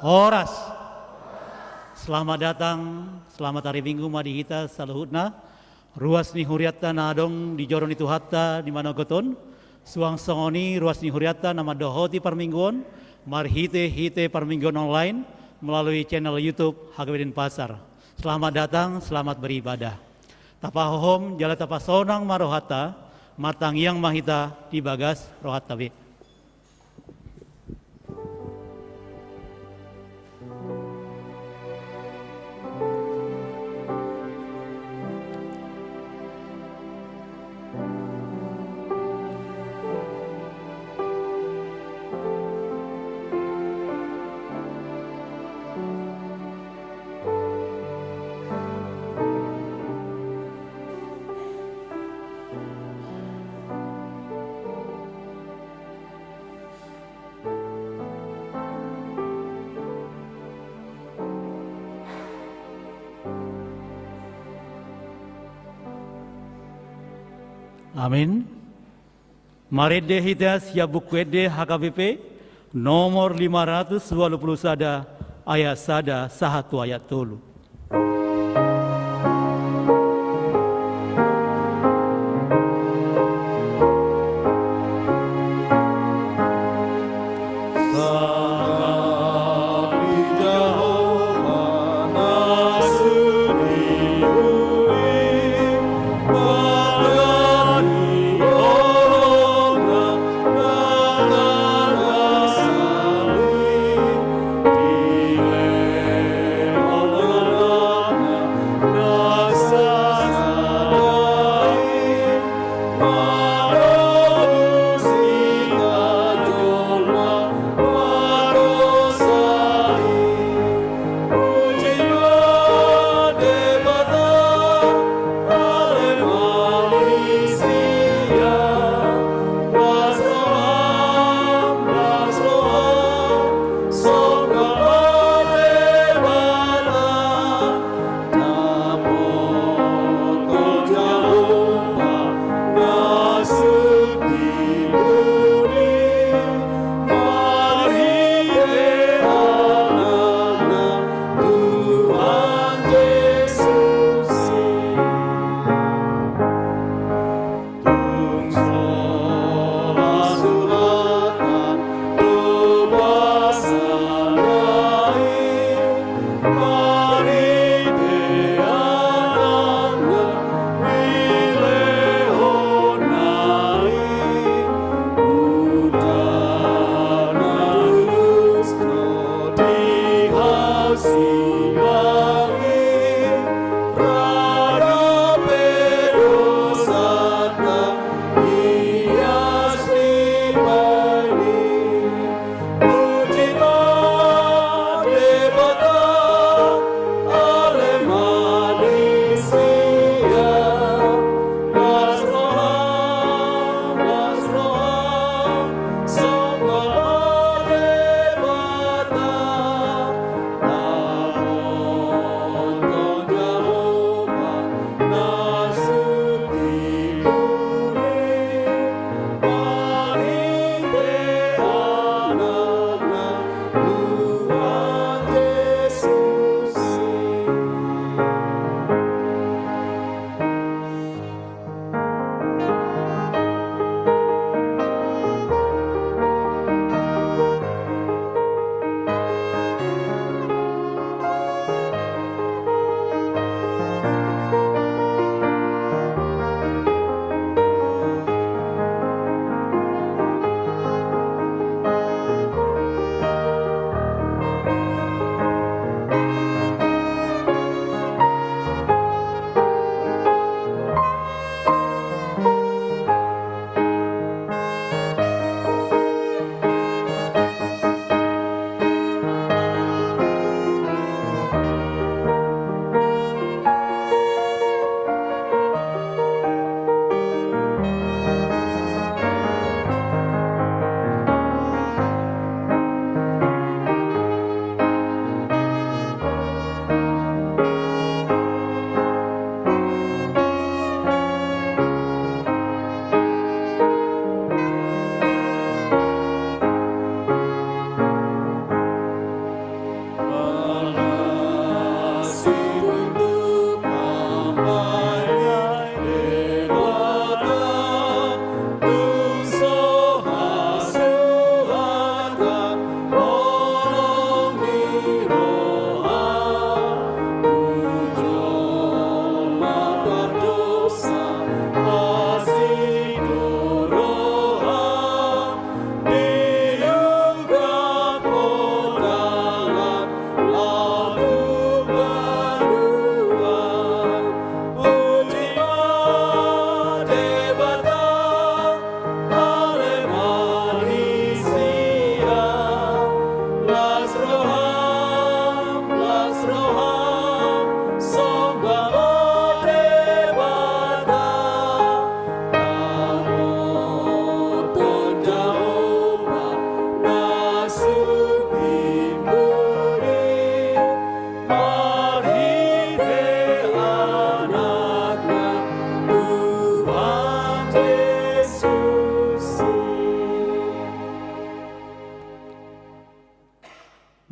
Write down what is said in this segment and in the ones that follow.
Horas. Selamat datang, selamat hari Minggu madi kita saluhutna. Ruas ni huriatta nadong di joron itu hatta di mana goton. Suang songoni ruas ni huriatta nama dohoti parmingguan. Marhite parmingguan online melalui channel YouTube Hagawidin Pasar. Selamat datang, selamat beribadah. Tapahohom jala tapasonang marohata, matang yang mahita di bagas rohat tabi. Amin. Marede hitas ya bukwede HKBP nomor 520 sada ayat sada sahatu ayat tolu.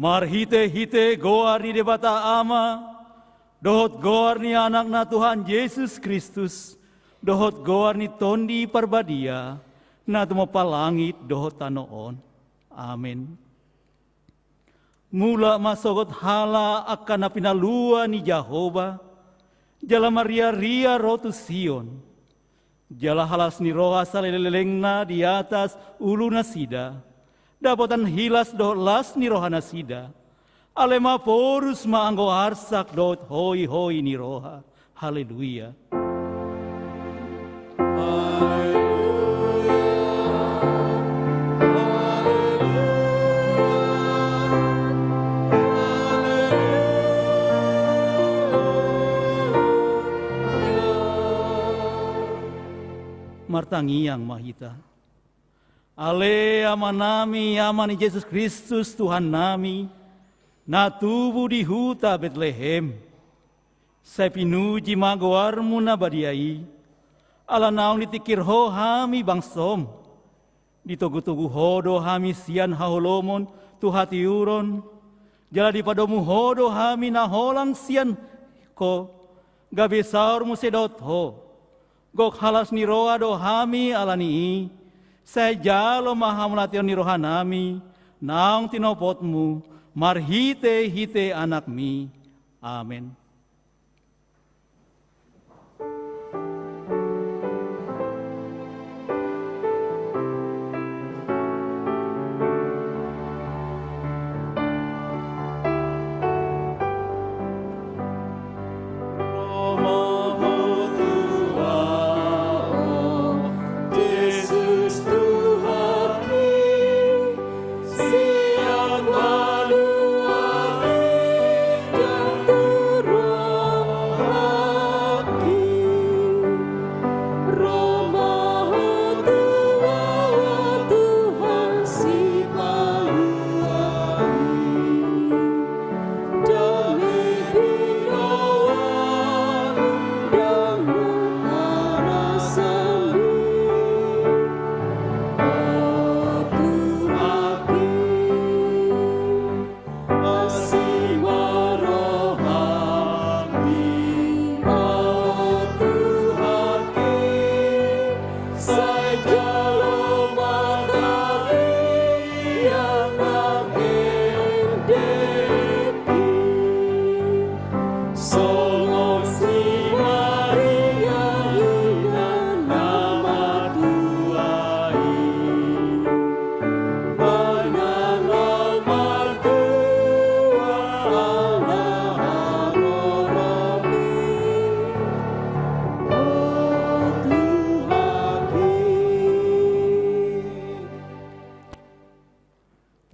Marhite-hite goar ni debata ama, dohot goar ni anak na Tuhan Yesus Kristus, dohot goar ni tondi parbadia, na tumapalangit dohot tanoon. Amin. Mula masogot hala akan na pinalua ni Jehova, jala maria-ria rotu Sion, jala halas ni roha saleleleng na di atas ulu nasida, dapatan hilas dohot las ni roha nasida, alema porus maanggo arsak dohot hoi-hoi ni roha. Haleluya. Martangiang mahita. Ale amanami amani Yesus Kristus Tuhan nami, na tubuh di huta Bethlehem. Saya pinuji magoarmu na badiai, ala naung ditikir ho hami bangsom. Ditugu-tugu hodo hami sian haholomon tuhati uron, jala di padomu hodo hami na holang sian ko, gabe saurmu sedot ho. Gok halas ni roa do hami alani, saya jalo maha melation ni roha nami, naung tinopotmu, marhite-hite anak mi. Amin.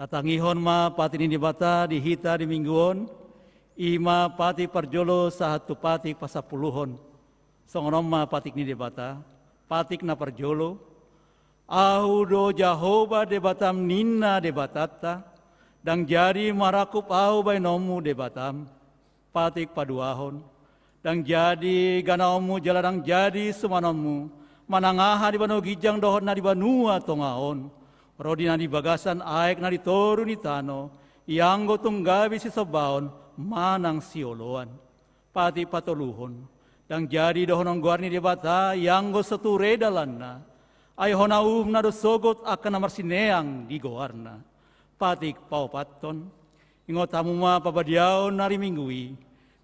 Tatangihon ma pati ni bata dihita di mingguon, ima pati parjolo sahatu pati pasapuluhon. Songonom ma patik ni debata, patik na parjolo, ahudo Jehova debatam ninna debatata, dang jadi marakup ahu bay nomu debatam, patik paduahon, dang jadi ganaomu jaladang jadi sumanomu, manangaha di bano gijang dohon na di banua tongaon, rodi na di bagasan aek na di toru ni tano, yang gotong gabi si sabaon, manang sioloan, pati patoluhon, dang jadi dohon ang guarni di bata, yang go sature dalan na, ay honaum na dosogot akan na marsineang di goarna, patik paupaton, ingotamu ma pabadiaon nari minggui,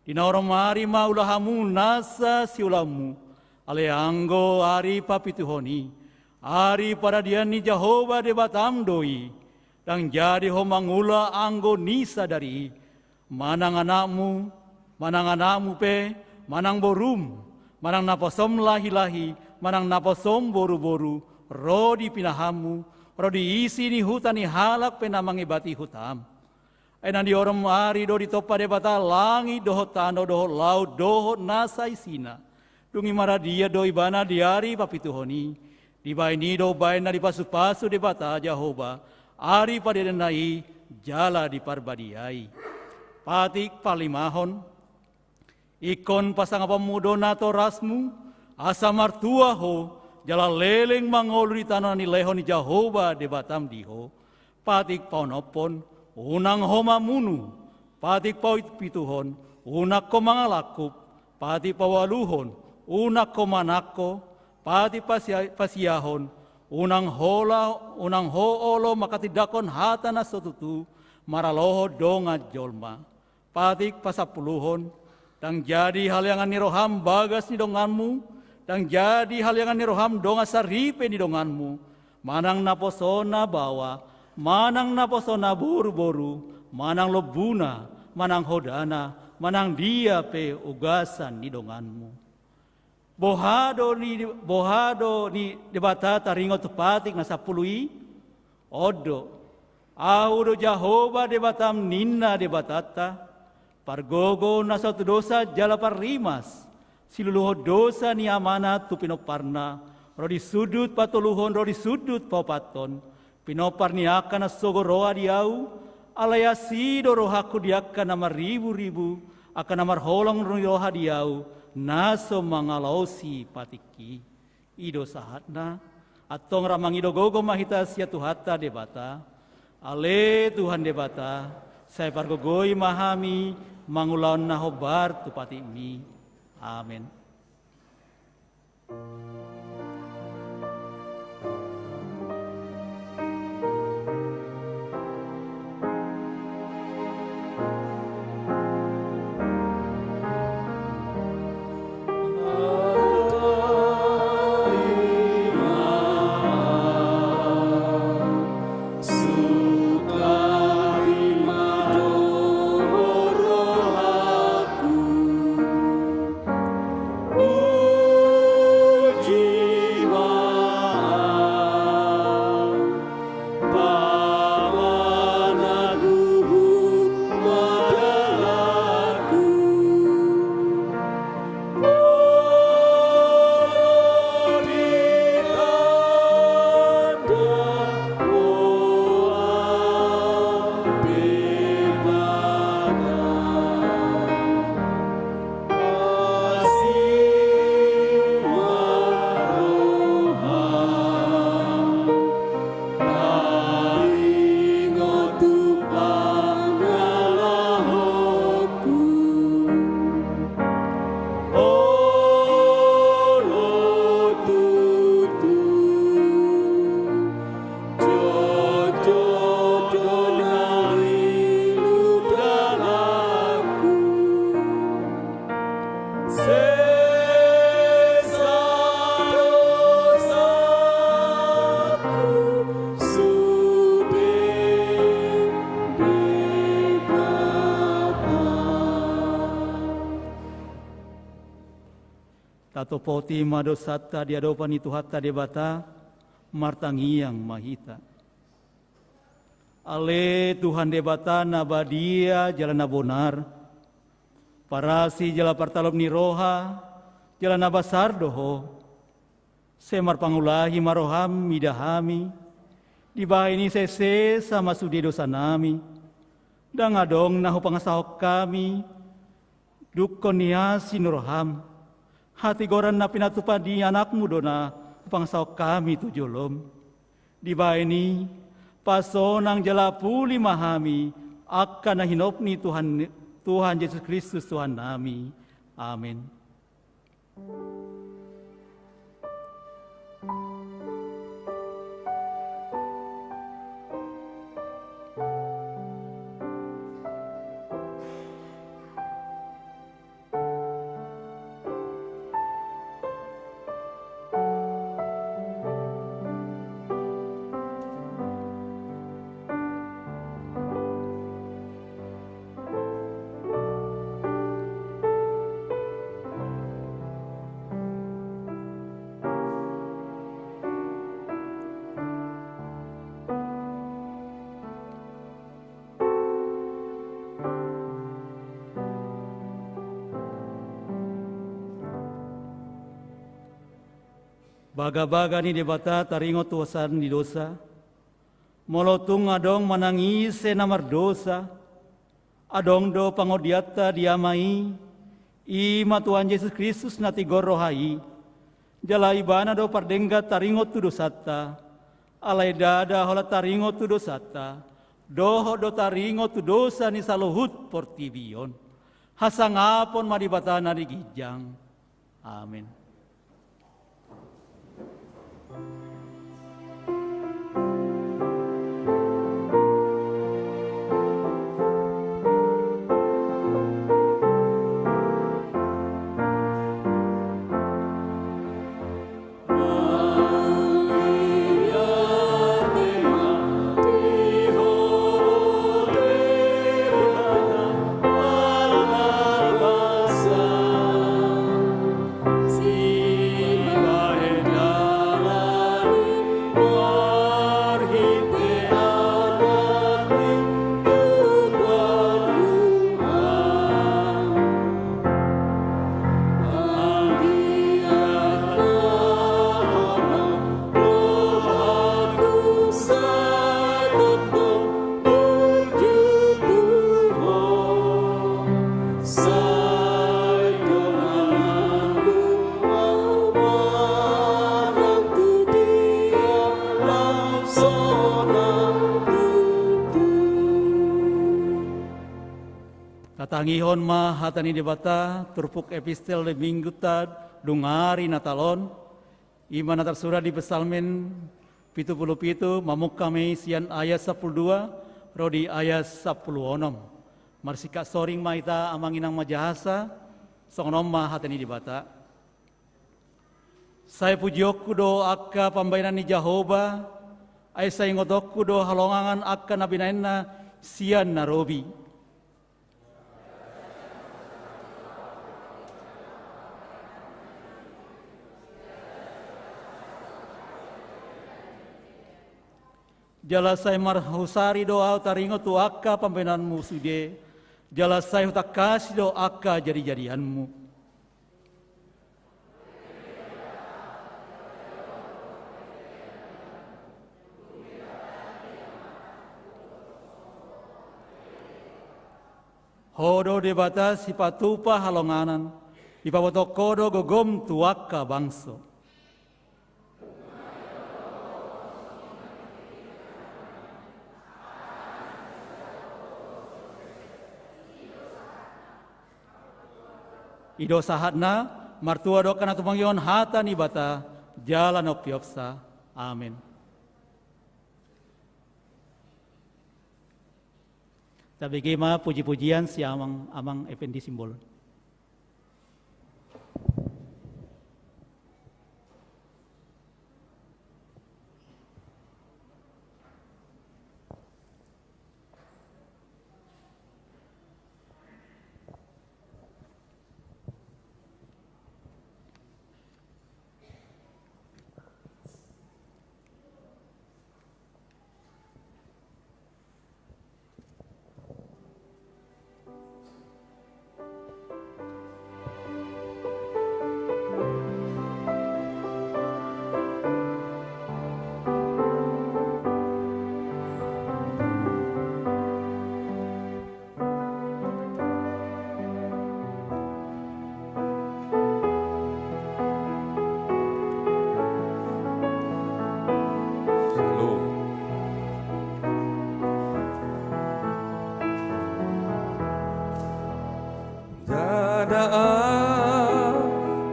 dinaoromari ma ulahamu nasa si ulamu, aleanggo ari papituhoni, ari pada dia ni Jehova debatam doi, dang jadi ho mangula anggo nisa dari, manang anakmu pe, manang borum, manang naposom lahi-lahi, manang naposom boru-boru, rodi pinahamu, rodi isi ni hutan ni halak pe namangibati hutam. Enan di orang ari do di topa debata langi dohot tando dohot laut dohot nasa isina, dungi maradia doi bana diari papituhoni, di bayi ni do bayi na di pasu-pasu debata Jehova, ari padedenai jala di parbadiai. Patik palimahon, ikon pasang pemudo nato rasmu, asa martua ho, jala leleng mangolu di tanah ni lehon ni Jehova debatam diho. Patik paunopon, unang homa munu, patik pawit pituhon, unak ko mga lakup, pati pawaluhon, unak ko manako, pati pasiyahon, unang hoolo makatidakon hata na sotutu, maraloho donga jolma, patik pasapuluhon, tang jadi hal yang ni roham bagas ni donganmu, tang jadi hal yang ni roham donga saripe ni donganmu, manang naposona bawa, manang naposona boru-boru, manang lobuna, manang hodana, manang dia pe ugasan ni donganmu. Bohado ni debata taringo tupatik na sapului, odo, audo Jehova debatam ninna debatata, pargogo na satu dosa jala parrimas, siluluho dosa ni amanat tu pinoparna, rodi sudut patuluhon rodi sudut papaton, pinopar ni akan na sogoroa diau, alayasi dorohaku diakan nama ribu-ribu, akan namar holong roha diau, naso mangalausi patiki ido sahatna atong ramang ido gogo mahita sia tuhata debata ale Tuhan debata saya pargogoi mahami mangulaon nahobar tu pati mi amen. Tato poti madosata diadopan itu hatta debata martangiang mahita. Ale Tuhan debata nabadia jalan nabonar, parasi jala partalop ni roha, jalan nabasar doho, semar pangulahi maroham midahami, di bawah ini sese sama sudi dosa nami, dan adong nahu pangasahok kami, dukon niasi nurham, hati goran na pinatupadi anakmu dona pangsau kami tujolom. Di bawah ini pasonang jala puli mahami akan nahinopni Tuhan Yesus Kristus Tuhan nami. Amin. Baga-baga ni debata taringo tuasan di dosa, molotung adong manangise namar dosa, adong do pangodiata diamai, ima Tuhan Yesus Kristus nati gorohai, jala ibana do pardengga taringo tu dosata, alai dada hola taringo tu dosata, doho do taringo tu dosa ni saluhut portibion. Hasangapon madibatana di gijang. Amin. Tangihon ma hatani debata turpuk epistel de minggu tad dungari natalon iman natar surah di pesalmen 77 mamuk kami sian ayat 12 rodi ayat 16 marsika soring ma ita amanginang majahasa songnom ma hatani debata saya pujiokku do akka pambainan ni Jehovah ay saya ngotokku do halongangan akka nabinaina sian narobi Jalasai marhusari doa taringo tu akka pambenanmu sude. Jalasai hutak kasih do akka jadi-jadianmu. Hodo debata sipatupa halonganan. Ipabotokodo gogom tu akka bangso. Ido sahatna martua do kana tumangyon hata ni bata jalan opiopsa. Amin. Tabigi ma puji-pujian si amang Effendi Simbol.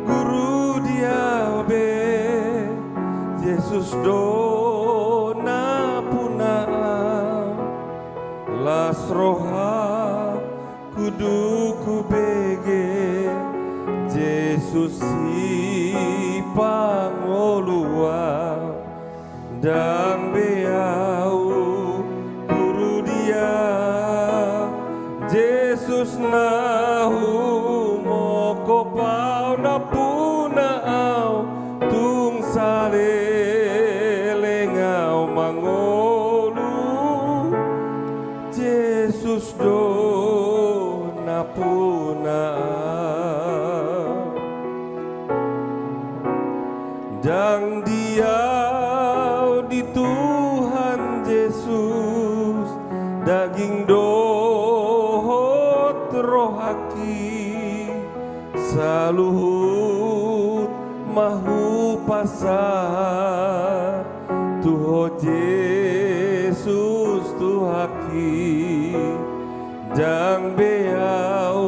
Guru dia be Yesus dona puna las roha kuduku bege Yesus si pangolua dan beau guru dia Yesus nahu moko pau na puna au tung sale lengau mangolu Yesus do na puna dang dia di Tuhan Yesus daging dohot rohaki saluhut mahu pasar Tuhan Yesus Tuhan haki jang beau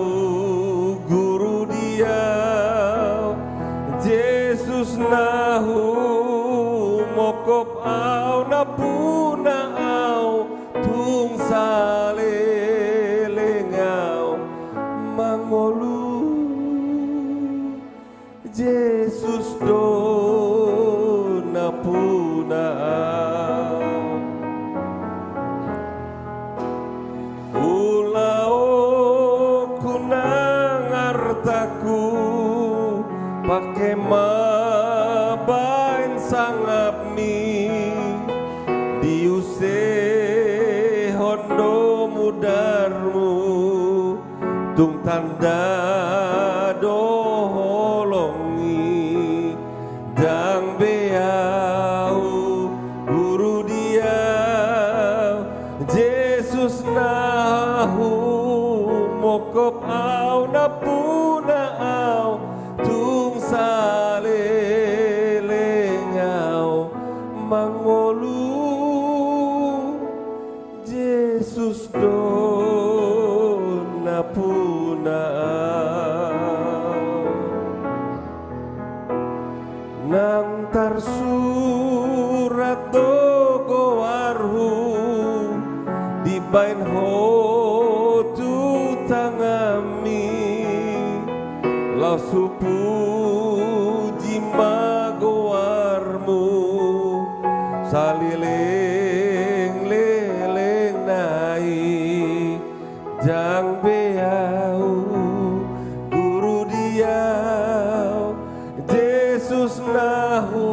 guru diau Jesus nahu mokop au napuna au tung salelengau mangolu Jesus do napuna ulao kunang artaku pakai mabain sangapmi diuse hondo mudarmu tung tanda doholongi dang beau guru dia Jesus nahu mokop au napuna au tung salelengau mangolu Jesus do napuna nang tarsurat dogo arhu di bain ho tu tangami lau supu jima goarmu salileng leleng nai jang beau guru diau Jesus nahu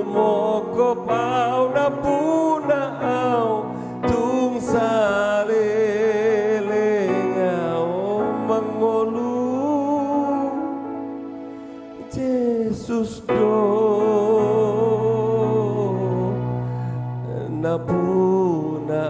mokop au napuna au tung salelengau mangolu Jesus do napuna.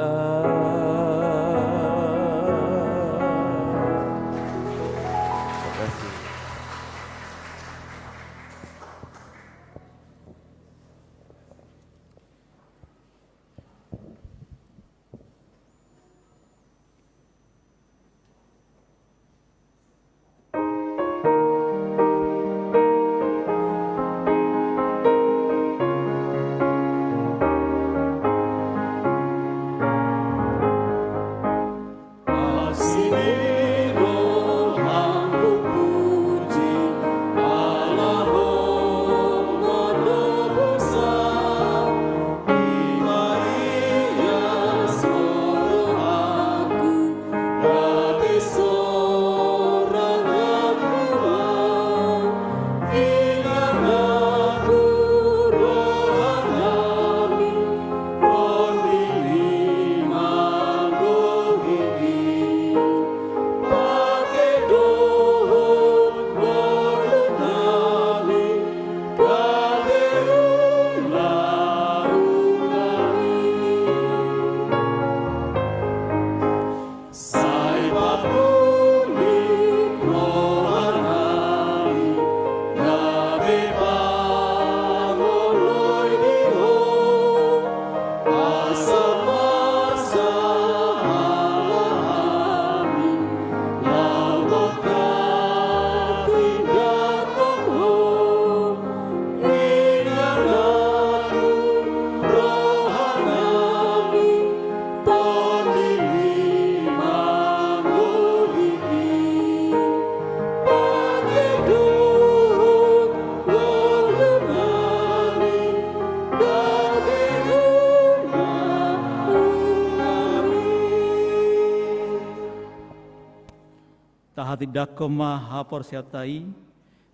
Tahati maha porsiatai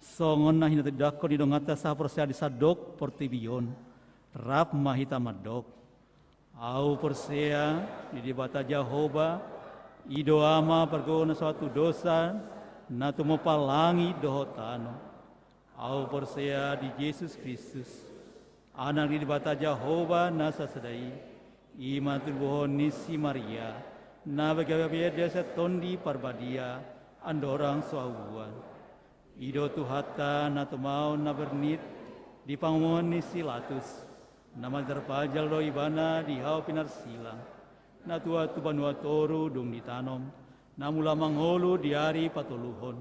songon na hinati dako di dongata sa porsia di sadok portibion rap mahita madok au porsia di dibata Jehovah ido ama pergona suatu dosa na tumo palangi dohotano au porsia di Yesus Kristus anak di dibata Jehovah nasa sedai iman tubuhon nisi Maria na bagaimana desa tondi parbadia andorang suawan ido tuhata na tumau na bernit di pangumuan ni silatus nama terpajal do ibana di hau pinar silang na tua tu banua toru dung ditanom, na mula mangholu diari patuluhon,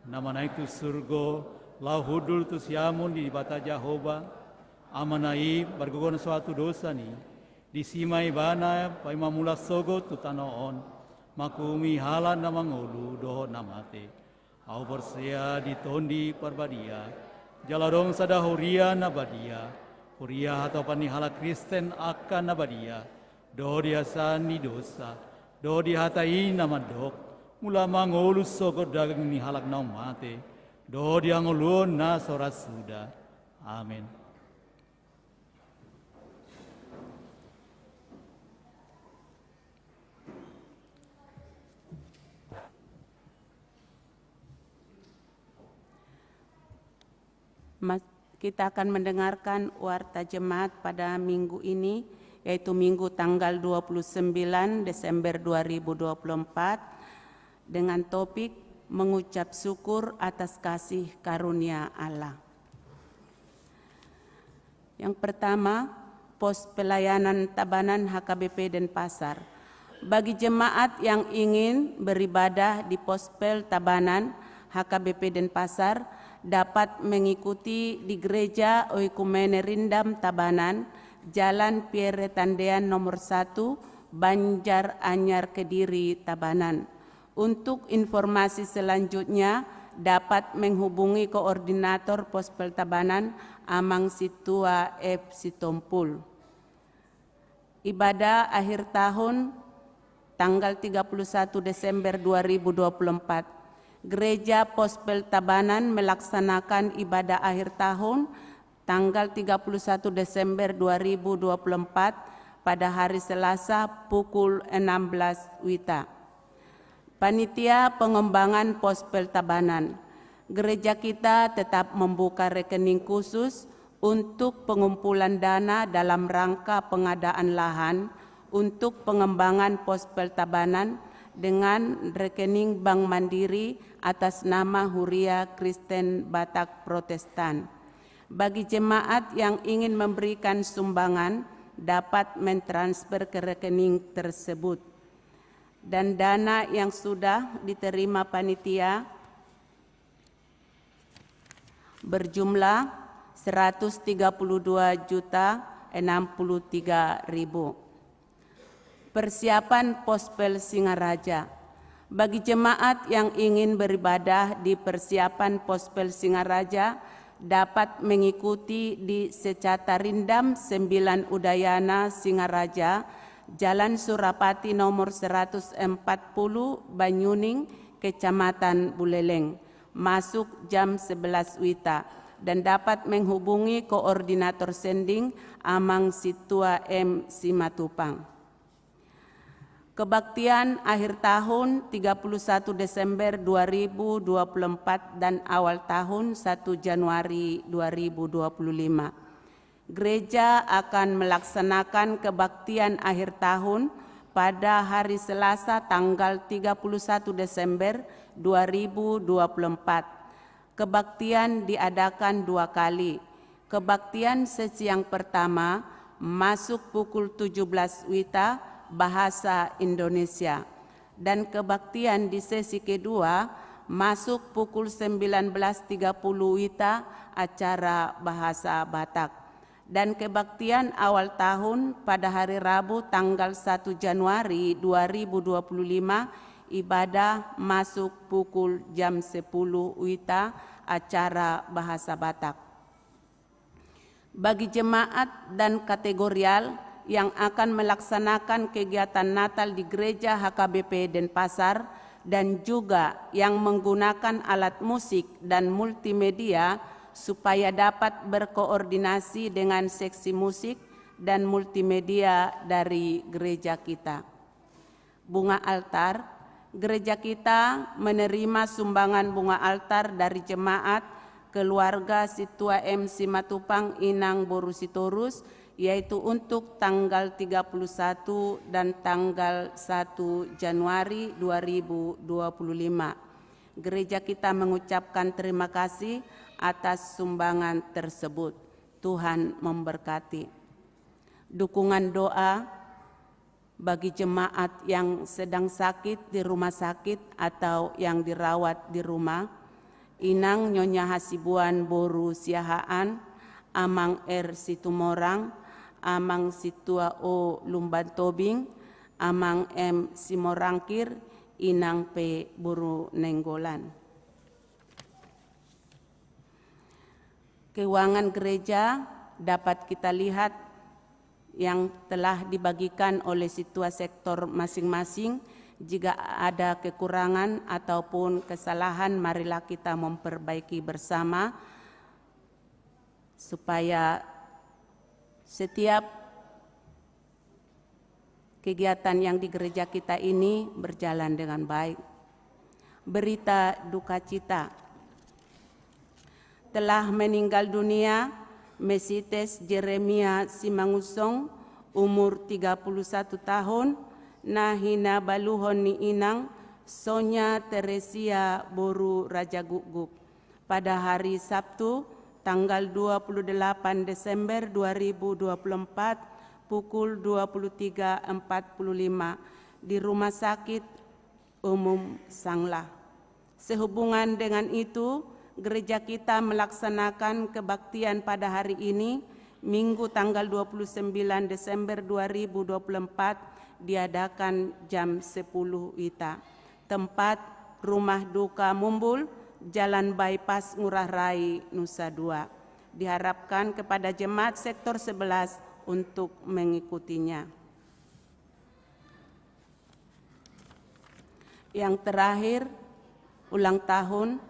na manaik tu surgo, lau hudul tu siamun di bata Jahoba, amanai bergugon suatu dosa ni, disimai bana pai mamula sogo tu tanoon, makumi halan na mangholu doho namate, au bersia ditondi parbadia, jaladong sada huria na badia, huria atau panihala Kristen akan na badia, do diasan ni dosa, do dihatai nama dok, mula mangolu sogo dagang ni halak na mate, do diangolun na soras sudah. Amin. Kita akan mendengarkan warta jemaat pada minggu ini, yaitu minggu tanggal 29 Desember 2024 dengan topik mengucap syukur atas kasih karunia Allah. Yang pertama, pos pelayanan Tabanan HKBP Denpasar. Bagi jemaat yang ingin beribadah di Pospel Tabanan HKBP Denpasar dapat mengikuti di Gereja Oikumene Rindam Tabanan, Jalan Pierre Tandean nomor 1, Banjar Anyar Kediri, Tabanan. Untuk informasi selanjutnya dapat menghubungi Koordinator Pospel Tabanan, Amang Situa F. Sitompul. Ibadah akhir tahun tanggal 31 Desember 2024. Gereja Pospel Tabanan melaksanakan ibadah akhir tahun tanggal 31 Desember 2024 pada hari Selasa pukul 16 WITA. Panitia Pengembangan Pospel Tabanan. Gereja kita tetap membuka rekening khusus untuk pengumpulan dana dalam rangka pengadaan lahan untuk pengembangan Pospel Tabanan dengan rekening Bank Mandiri atas nama Huria Kristen Batak Protestan. Bagi jemaat yang ingin memberikan sumbangan dapat mentransfer ke rekening tersebut. Dan dana yang sudah diterima panitia berjumlah 132.063.000. Persiapan Pospel Singaraja. Bagi jemaat yang ingin beribadah di persiapan Pospel Singaraja dapat mengikuti di Secata Rindam 9 Udayana Singaraja, Jalan Surapati nomor 140 Banyuning, Kecamatan Buleleng, masuk jam 11 WITA dan dapat menghubungi Koordinator Sending Amang Situa M. Simatupang. Kebaktian akhir tahun 31 Desember 2024 dan awal tahun 1 Januari 2025. Gereja akan melaksanakan kebaktian akhir tahun pada hari Selasa tanggal 31 Desember 2024. Kebaktian diadakan 2 kali. Kebaktian sesi yang pertama masuk pukul 17 WITA Bahasa Indonesia, dan kebaktian di sesi kedua masuk pukul 19.30 WITA acara Bahasa Batak, dan kebaktian awal tahun pada hari Rabu tanggal 1 Januari 2025 ibadah masuk pukul jam 10 WITA acara Bahasa Batak. Bagi jemaat dan kategorial yang akan melaksanakan kegiatan Natal di Gereja HKBP Denpasar dan juga yang menggunakan alat musik dan multimedia supaya dapat berkoordinasi dengan seksi musik dan multimedia dari gereja kita. Bunga altar, gereja kita menerima sumbangan bunga altar dari jemaat keluarga Situa M. Simatupang Inang Borusitorus, yaitu untuk tanggal 31 dan tanggal 1 Januari 2025. Gereja kita mengucapkan terima kasih atas sumbangan tersebut. Tuhan memberkati. Dukungan doa bagi jemaat yang sedang sakit di rumah sakit atau yang dirawat di rumah, Inang Nyonya Hasibuan Boru Siahaan, Amang R. Situmorang, Amang Situa O. Lumban Tobing, Amang M. Simorangkir, Inang P. Boru Nenggolan. Keuangan gereja dapat kita lihat yang telah dibagikan oleh situa sektor masing-masing. Jika ada kekurangan ataupun kesalahan, marilah kita memperbaiki bersama supaya setiap kegiatan yang di gereja kita ini berjalan dengan baik. Berita duka cita. Telah meninggal dunia Mesites Jeremia Simangusong, umur 31 tahun, Nahina Baluhon ni Inang, Sonya Teresia Boru Raja Guguk, pada hari Sabtu tanggal 28 Desember 2024 pukul 23.45 di Rumah Sakit Umum Sanglah. Sehubungan dengan itu, gereja kita melaksanakan kebaktian pada hari ini, Minggu tanggal 29 Desember 2024, diadakan jam 10 WITA. Tempat Rumah Duka Mumbul, Jalan Bypass Ngurah Rai, Nusa Dua. Diharapkan kepada jemaat sektor 11 untuk mengikutinya. Yang terakhir, ulang tahun,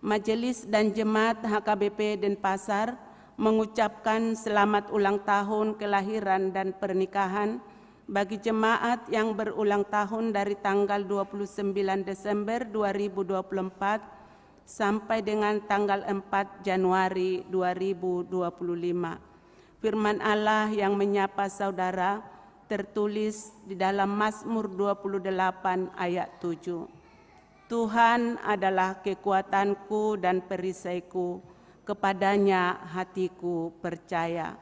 Majelis dan Jemaat HKBP Denpasar mengucapkan selamat ulang tahun kelahiran dan pernikahan bagi jemaat yang berulang tahun dari tanggal 29 Desember 2024 sampai dengan tanggal 4 Januari 2025. Firman Allah yang menyapa saudara tertulis di dalam Mazmur 28 ayat 7. Tuhan adalah kekuatanku dan perisaiku, kepadanya hatiku percaya.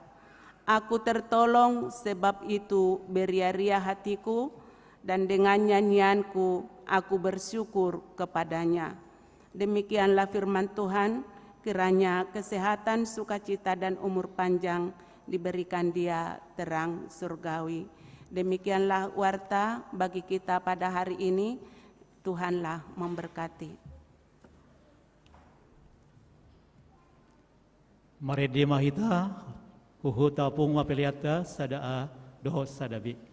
Aku tertolong, sebab itu beria-ria hatiku, dan dengan nyanyianku aku bersyukur kepadanya. Demikianlah firman Tuhan, kiranya kesehatan, sukacita, dan umur panjang diberikan Dia terang surgawi. Demikianlah warta bagi kita pada hari ini. Tuhanlah memberkati. Mari di mahita, huhu tapung mapeliata sadaa dohos sadabi.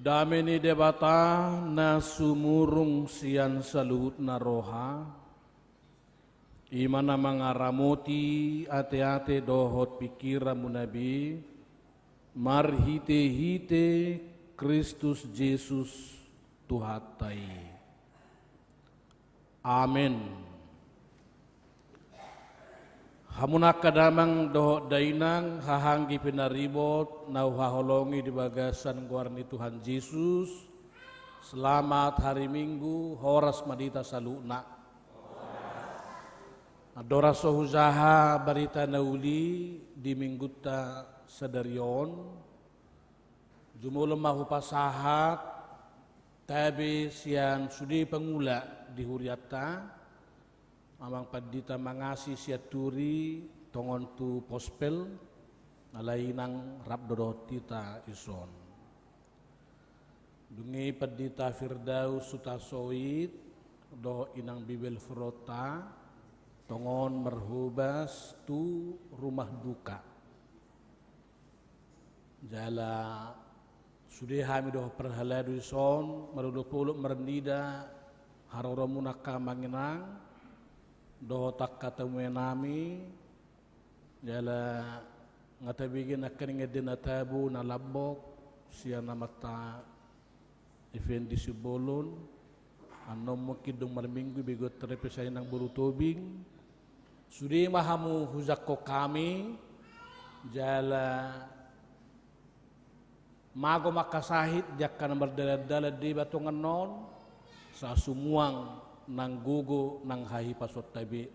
Dameni debata na sumurung sian salut na roha, imana mangaramoti ate-ate dohot pikira munabi, marhite-hite Kristus Yesus Tuhatai. Amin. Hamunak kadamang dohot dainang hahanggi pinaribot nau haholongi di bagasan guarni Tuhan Yesus. Selamat hari Minggu horas madita saluna. Adora sohuzaha barita nauli di mingguta sadarion. Jumulong mahu pasahat tabi sian sudi pengula di huriata. Amang padita mangasi siaturi tongon tu pospel alainang rabdodot tita ison. Dungi padita Firdaus Sutasoid do inang Bibel Frota tongon merhubas tu rumah duka. Jala sudah hami do perhaladu ison marudopuluk merendida haroramunaka manginang do tak katemu nami jala ngatabigin akan ngedin atabu na labok siya namata Effendi Sibolon anom mo kidong marminggu bigot terepesay ng burutobing sudi mahamu huzak ko kami jala mago makasahit jakkan berdala-dala di batungan non sa sumuang nang gugu nang hahi pasot tabi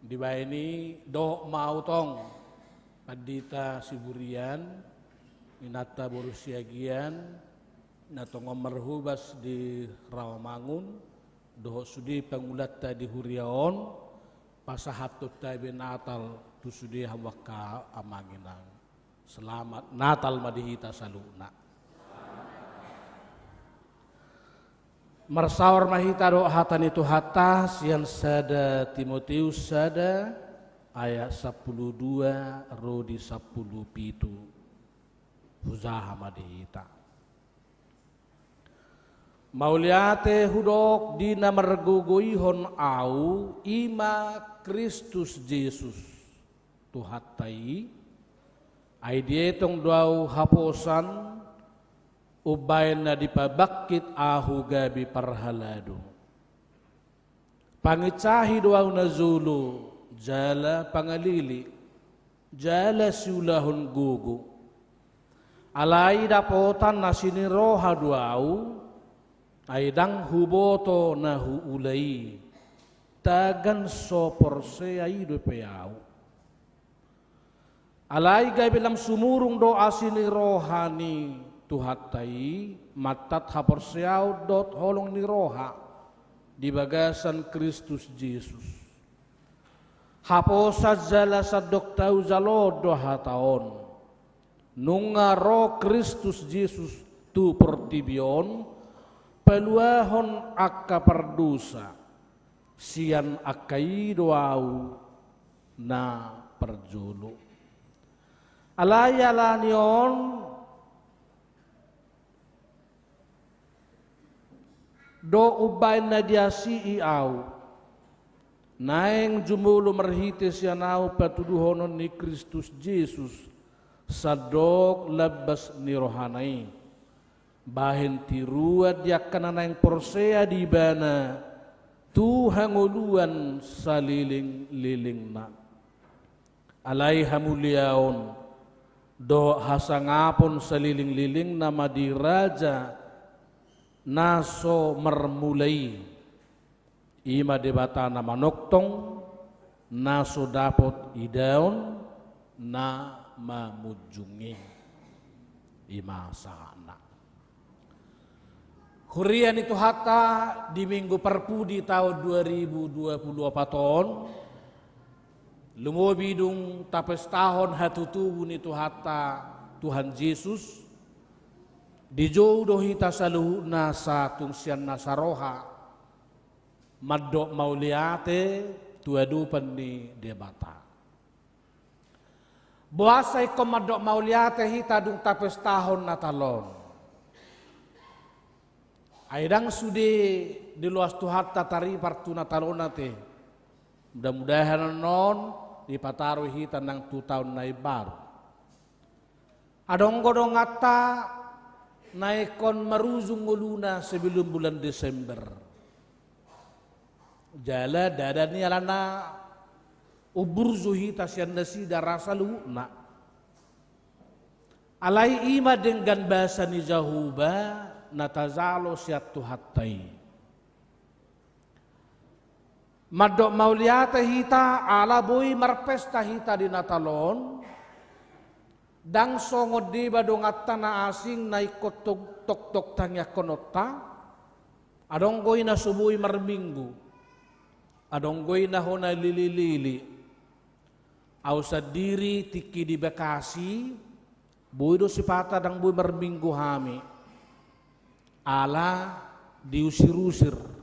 di ini do mau tong padita siburian minata borusiagian natong merhubas di Rawamangun do sudi pangulata di Huriaon pasahatut tabi Natal tu sudi hawaka amanginang. Selamat Natal madihita saluna. Marsawar mahita do hatan itu hatas yang sada Timotius sada ayat 12 rodi 10 pitu huzaha madihita. Mauliate hudok dina merguguihon au ima Kristus Yesus tuhatai ai dietong duau haposan ubayan na dipabakit ahu gabi parhalado. Pangicahi duaw na zulu, jala pangalili, jala siulahon gugu. Alay dapotan na siniroha duaw, ay dang huboto na huulay, tagan soporse ay dupeyaw. Alay gabi lam sumurong doa siniroha ni tuhatai matat haporsiaw dot holong ni roha di bagasan Kristus Yesus. Haposa jala sadok tau zalo doha taon. Nunga ro Kristus Yesus tu pertibion peluahon akka perdusa sian akai doau na perjulu. Alayalanion do ubay na dia si iau naeng jumulo merhite sianau patuduhonon ni Kristus Yesus sadok labas ni rohanai bahin tirua dia kananaeng porsea di bana tuhanguluan saliling-liling na alai hamuliaon do hasangapon saliling-liling na madiraja naso mermulai ima debata na manoktong naso dapot idaon na mamujungi ima sana. Hurian itu hatta di minggu perpudi tahun 2024 lumobidung tapes tahun hatutubun itu hatta Tuhan Yesus dijodoh hita saluhuna sa tungsian nasaroha maddo mauliate tuadupan ni debata. Buasay ko maddo mauliate hita dung tapes tahun natalon. Aidang sude di luas Tuhan tatari partuna talona te. Mudah-mudahan non dipataruhi tanang 2 tahun naik baru. Adong godong ngata naikon maruzung nguluna sebelum bulan Desember. Jala dadani alana ubur zuhita siandasi darasa lu'na. Alai ima dengan bahasa ni jahuba natazalo siatu hattai. Madok mauliata hita ala boy marpesta hita di natalon. Dang songo di badong atana asing naikot tok tanya konota. Adong goy na subuhi marminggu. Adong goy na hona lili-lili. Ausa diri tiki di Bekasi. Boy do sipata dang boy marminggu hami. Ala diusir-usir.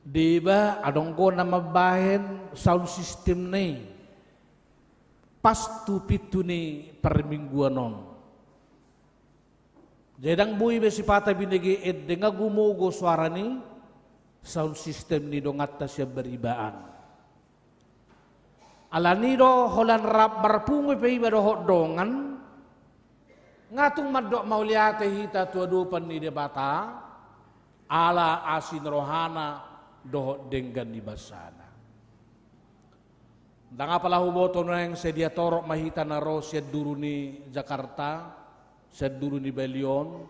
Diba adong go na mabahen sound system ni. Pas tu pitu ni permingguan non. Jadang boy besipata binegi denga gumogo suara ni sound system ni dongatta siya beribaan. Alani do holan rap barpungoy pa iba do dongan. Ngatung madok mauliate hita tuadupan ni debata ala asin rohana dohot denggan di basana. Dan apalah huboto na yang sedia torok mahita na ro siya duru ni Jakarta, siya duru ni Belion,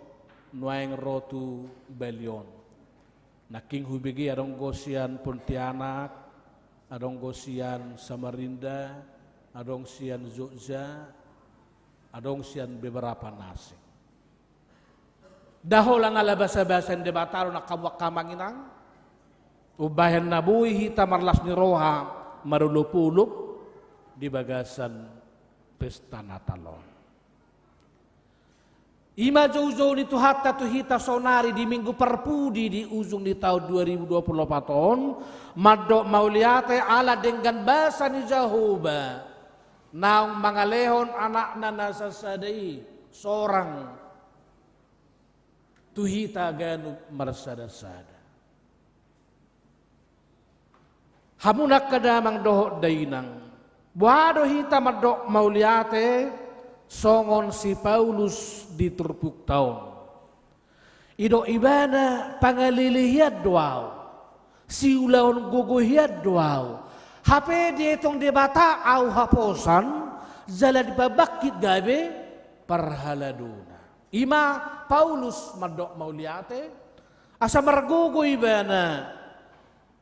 nuayang ro tu Belion. Naking hubigi adong gosian Pontianak, adong gosian Samarinda, adong sian Jogja, adong sian beberapa nasi. Daholan ala basa-basan debataro na kamang-kamanginang, ubahan na buhi hita marlas ni roha, marulupulup di bagasan pesta Natalon. Ima jauh-jauh ni tuhata tuhita sonari di minggu perpudi di ujung di tahun 2024 on, madok mauliate ala dengan bahasa ni Jahuba. Naung mangalehon anak nana sasadai seorang tuhita ganu marsada-sada. Hamunak kadamang dohot dainang. Buado hita madok mauliate songon si Paulus di turpuk taon. Ido ibana pangalilihiad doaw. Si ulaon guguhiad doaw. Hape dietong debata au haposan zala dibabakit gabe parhaladuna. Ima Paulus madok mauliate asa margugo ibana.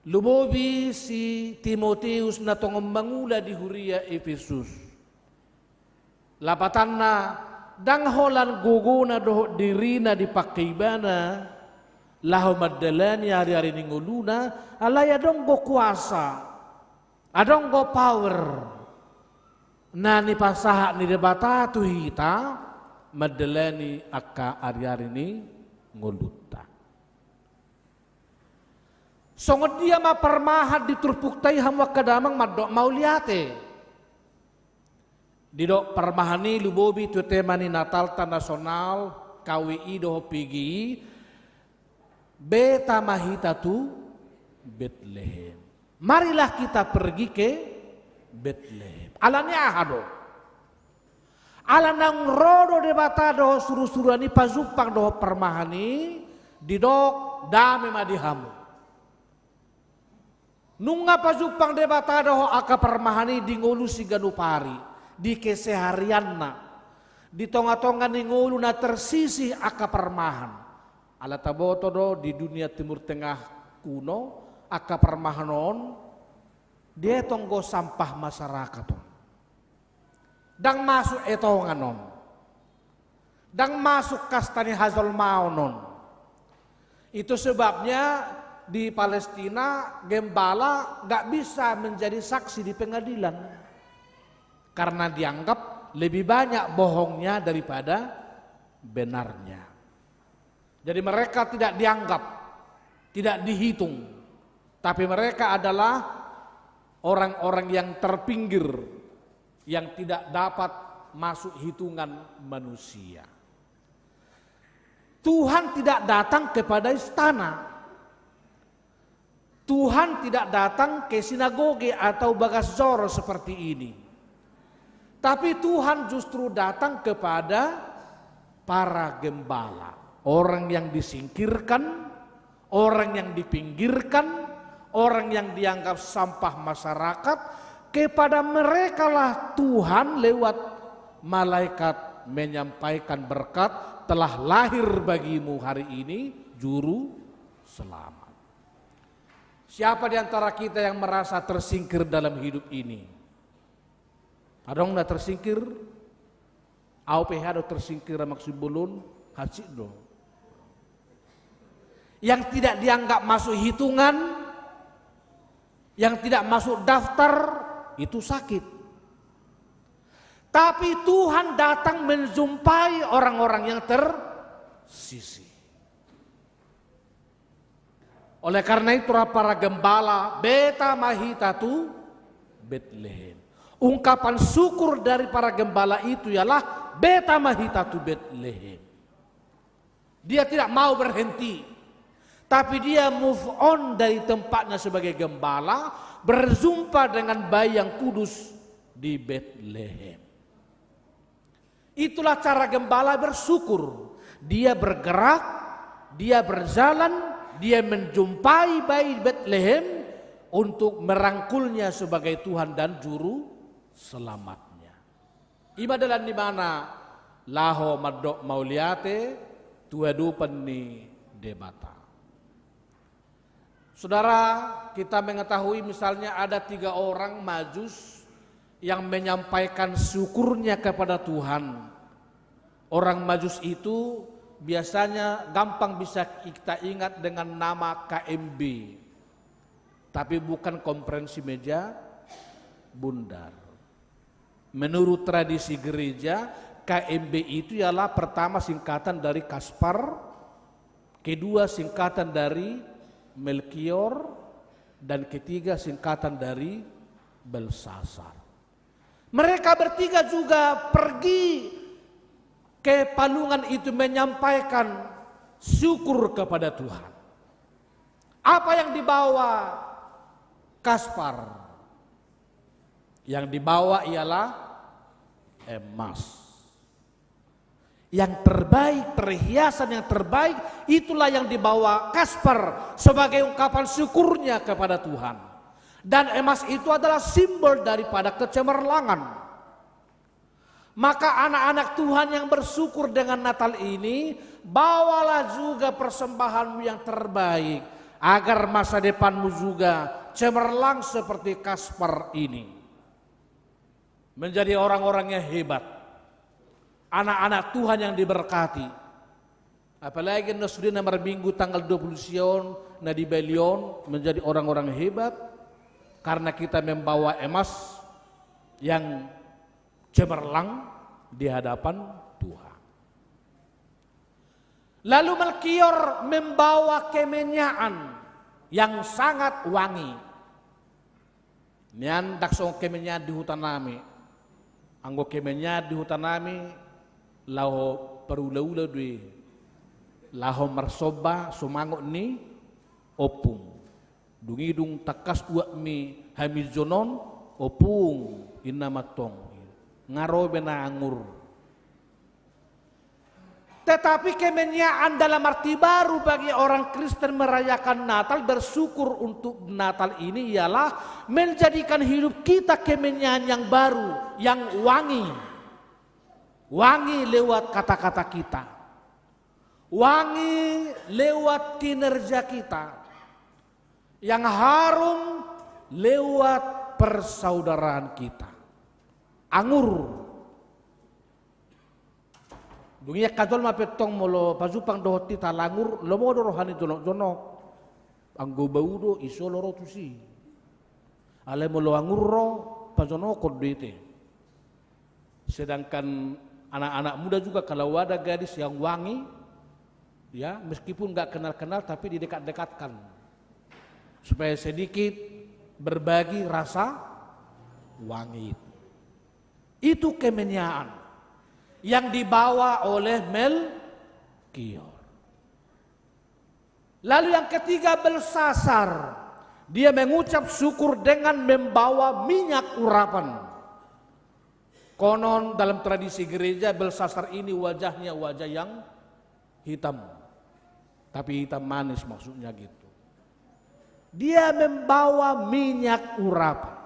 Lumobi si Timoteus na tongong mangula di Huria Efesus. Lapatan na dangholan guguna doho dirina di pakaibana laho madalani hari-hari ninguluna alaya dong go kuasa adong go power na ni pasaha ni debata tu hita madalani akka hari-hari ni nguluta. Songod dia maparmahat di turpuktay hamwak kadamang madok mauliate. Didok parmahani lubobi tu tema ni Natal tan nasional KWI doho pigi beta mahita tu Bethlehem. Marilah kita pergi ke Bethlehem. Alanya ahado. Alanang rodo debata doho suruh-suruani pazupang doho parmahani didok dame madihamu. Nunga pazupang debata doho aka permahani di ngulu si ganupari di keseharian na di tonga-tonga ni ngulu na tersisi aka permahan ala taboto do di dunia timur tengah kuno aka permahanon dia tonggo sampah masyarakat dang masuk etonganon dang masuk kastani hazol maonon itu sebabnya di Palestina gembala gak bisa menjadi saksi di pengadilan karena dianggap lebih banyak bohongnya daripada benarnya. Jadi mereka tidak dianggap, tidak dihitung, tapi mereka adalah orang-orang yang terpinggir yang tidak dapat masuk hitungan manusia. Tuhan tidak datang kepada istana. Tuhan tidak datang ke sinagoge atau bagasor seperti ini. Tapi Tuhan justru datang kepada para gembala. Orang yang disingkirkan, orang yang dipinggirkan, orang yang dianggap sampah masyarakat. Kepada merekalah Tuhan lewat malaikat menyampaikan berkat, telah lahir bagimu hari ini juru selamat. Siapa di antara kita yang merasa tersingkir dalam hidup ini? Ada orang yang tersingkir? AOPH ada tersingkir maksud bulun, hasil dong. Yang tidak dianggap masuk hitungan, yang tidak masuk daftar, itu sakit. Tapi Tuhan datang menjumpai orang-orang yang tersisih. Oleh karena itu para gembala beta mahitatu Betlehem. Ungkapan syukur dari para gembala itu ialah beta mahitatu Betlehem. Dia tidak mau berhenti, tapi dia move on dari tempatnya sebagai gembala, berjumpa dengan bayi yang kudus di Betlehem. Itulah cara gembala bersyukur. Dia bergerak, dia berjalan, dia menjumpai bayi Betlehem untuk merangkulnya sebagai Tuhan dan juru selamatnya. Ibadalan di mana laho madok mauliate tuadu penni debata. Saudara, kita mengetahui misalnya ada 3 orang Majus yang menyampaikan syukurnya kepada Tuhan. Orang Majus itu biasanya gampang bisa kita ingat dengan nama KMB, tapi bukan konferensi meja bundar. Menurut tradisi gereja, KMB itu ialah pertama singkatan dari Kaspar, kedua singkatan dari Melkior, dan ketiga singkatan dari Belsasar. Mereka bertiga juga pergi ke palungan itu menyampaikan syukur kepada Tuhan. Apa yang dibawa Kaspar? Yang dibawa ialah emas. Yang terbaik, perhiasan yang terbaik, itulah yang dibawa Kaspar sebagai ungkapan syukurnya kepada Tuhan. Dan emas itu adalah simbol daripada kecemerlangan. Maka anak-anak Tuhan yang bersyukur dengan Natal ini, bawalah juga persembahanmu yang terbaik, agar masa depanmu juga cemerlang seperti Kaspar ini. Menjadi orang-orang yang hebat, anak-anak Tuhan yang diberkati. Apalagi Nasrul nomor minggu tanggal 20 Sion, Nadi Belion, menjadi orang-orang hebat, karena kita membawa emas yang cemerlang di hadapan Tuhan. Lalu Melkior membawa kemenyaan yang sangat wangi. Nian daksong kemenya di hutan nami. Anggo kemenya di hutan nami laho perula-ula dui. Laho marsoba sumango ni opung. Dungidung takas uak mi hamizonon opung inamatong. Ngaro bena angur. Tetapi kemenyaan dalam arti baru bagi orang Kristen merayakan Natal, bersyukur untuk Natal ini ialah menjadikan hidup kita kemenyaan yang baru, yang wangi. Wangi lewat kata-kata kita. Wangi lewat kinerja kita. Yang harum lewat persaudaraan kita. Anggur. Dunia kadol mapetong molo pasupang dohoti talangur lomo do rohani jono anggo baudo iso loro tusi ale molo angurro pajono kodete. Sedangkan anak-anak muda juga kalau ada gadis yang wangi, ya meskipun nggak kenal-kenal tapi didekat-dekatkan supaya sedikit berbagi rasa wangi. Itu kemenyaan yang dibawa oleh Melkior. Lalu yang ketiga Belsasar. Dia mengucap syukur dengan membawa minyak urapan. Konon dalam tradisi gereja Belsasar ini wajahnya wajah yang hitam. Tapi hitam manis maksudnya gitu. Dia membawa minyak urapan.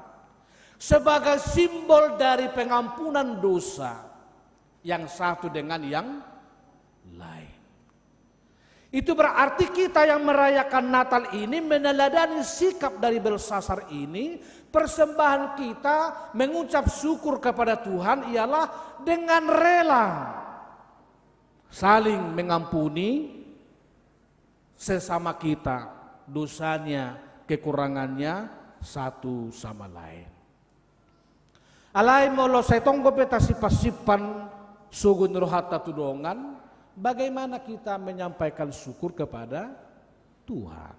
Sebagai simbol dari pengampunan dosa. Yang satu dengan yang lain. Itu berarti kita yang merayakan Natal ini meneladani sikap dari Belsasar ini. Persembahan kita mengucap syukur kepada Tuhan ialah dengan rela saling mengampuni sesama kita, dosanya, kekurangannya satu sama lain. Alai molo setonggo peta sipan sugun rohata tudongan. Bagaimana kita menyampaikan syukur kepada Tuhan.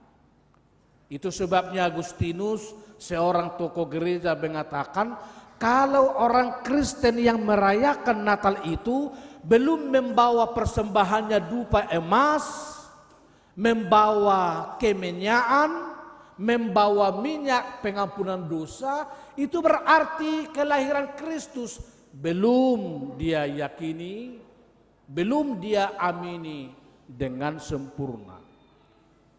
Itu sebabnya Agustinus, seorang tokoh gereja mengatakan, kalau orang Kristen yang merayakan Natal itu belum membawa persembahannya dupa emas, membawa kemenyaan, membawa minyak pengampunan dosa, itu berarti kelahiran Kristus belum dia yakini, belum dia amini dengan sempurna.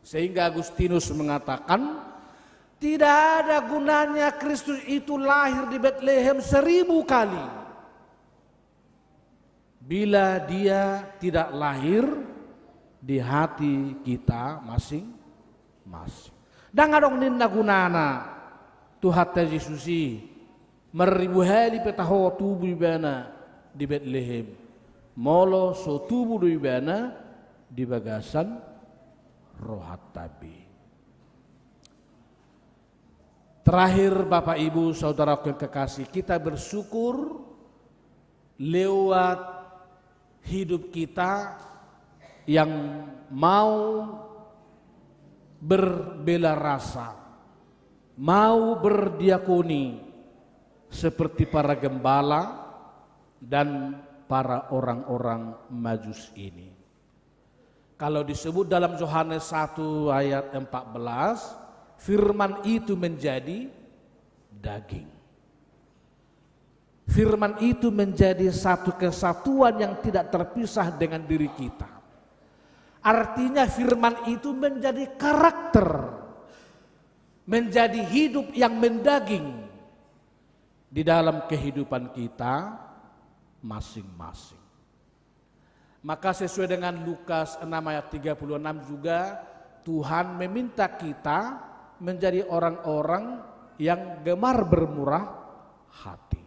Sehingga Agustinus mengatakan, tidak ada gunanya Kristus itu lahir di Bethlehem 1000 kali bila dia tidak lahir di hati kita masing-masing. Dan adong ninna gunana Tuhan Yesusi meribu hali petaho tubuh ibana di Bethlehem. Molo so tubuh ibana di bagasan rohat tabi. Terakhir Bapak Ibu Saudara yang kekasih, kita bersyukur lewat hidup kita yang mau berbela rasa, mau berdiakoni seperti para gembala dan para orang-orang Majus ini. Kalau disebut dalam Yohanes 1 ayat 14, firman itu menjadi daging. Firman itu menjadi satu kesatuan yang tidak terpisah dengan diri kita. Artinya firman itu menjadi karakter, menjadi hidup yang mendaging di dalam kehidupan kita masing-masing. Maka sesuai dengan Lukas 6 ayat 36 juga Tuhan meminta kita menjadi orang-orang yang gemar bermurah hati.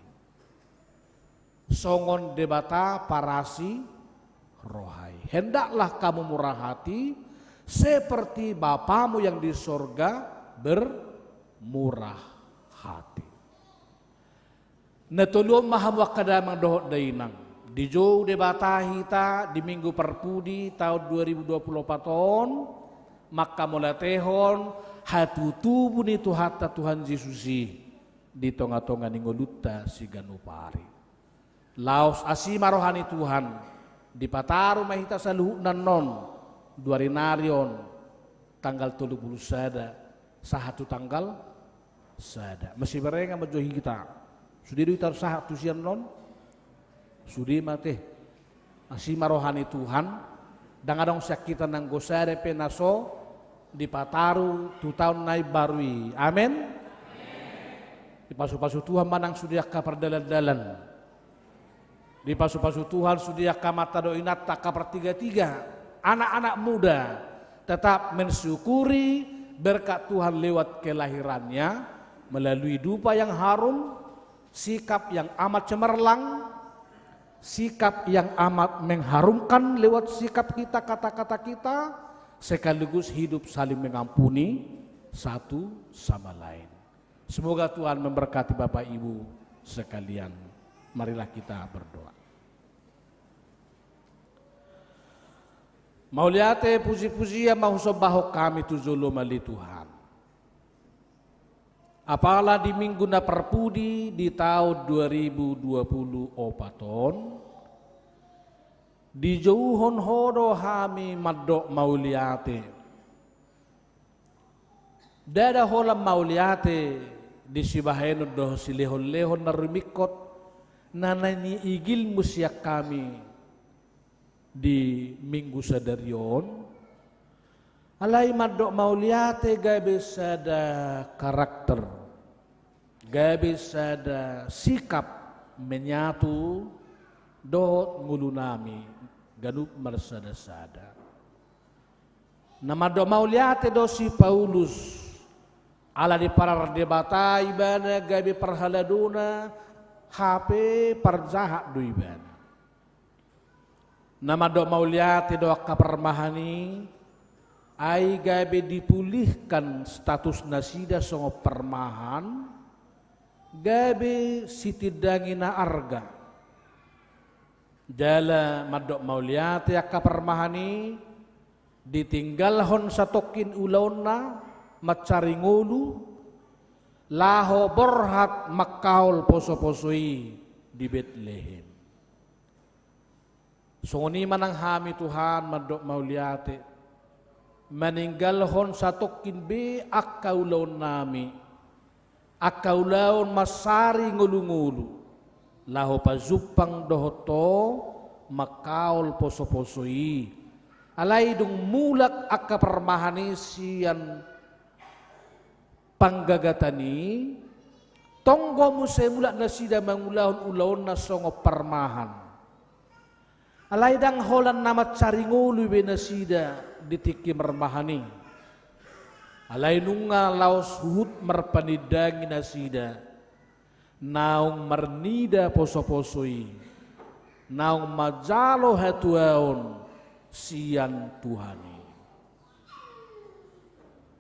Songon debata parasi rohai. Hendaklah kamu murah hati seperti Bapamu yang di sorga bermurah hati. Netulung maham wakadamang dohot dainang. Di jauh debata hita di minggu perpudi tahun 2024 tahun. Maka mulai tehon hatu tubuh ni Tuhata Tuhan Yesusi di tonga-tonga ningoluta si ganupari. Laos asima rohani Tuhan di pataru mahita saluh nanon duarinarion tanggal 30 sada sahatu tanggal sada masih berenga majohi kita sudi duitar sahatu sian non sudi mate asima rohani Tuhan dan adong sakitan nang gosare penaso di pataru tu tahun naik barui amin. Di pasu-pasu Tuhan manang sudia kapar dalan-dalan. Di pasu-pasu Tuhan sudia kamata doinat tak kapar tiga-tiga. Anak-anak muda tetap mensyukuri berkat Tuhan lewat kelahirannya melalui dupa yang harum, sikap yang amat cemerlang, sikap yang amat mengharumkan lewat sikap kita, kata-kata kita, sekaligus hidup saling mengampuni satu sama lain. Semoga Tuhan memberkati Bapak Ibu sekalian. Marilah kita berdoa. Mauliate puji-puji yang mau sobaho kami tu zulum ali Tuhan. Apalah di minggu na perpudi di tahun 2020 opaton. Di jauhon hodo hami madok mauliate. Dada holam mauliate di sibaheno do silehon-lehon na rumikot nanani igil musyak kami di minggu sadarion. Alai madok mauliate gabe sada karakter, gabe sada sikap menyatu dohot ngulunami ganup marsada-sada. Nama do mauliate do si Paulus ala di parar debata ibana gabe perhaladuna HP parjahat do ibana. Nama do mauliate do kapermahani ai gabe dipulihkan status nasida songo permahan gabe sitidangina arga jala madok mauliate akka permahani ditinggalhon satokin ulauna macari ngulu laho borhat makaul poso-posoi di Betlehem. Songoni manang hami Tuhan madok mauliate meninggalhon satokin be akaulaun nami akaulaun masari ngulu-ngulu laho pazupang dohoto makaul poso-posoi alai dung mulak akka permahani sian panggagatani tonggo musai mulak nasida mangulahun-ulahun na songo permahan alai dang holan nama caringulu be nasida ditiki mermahani alai nunga laos hut merpanidangi nasida naung mernida poso-posoi naung majalo hatuaon sian Tuhani.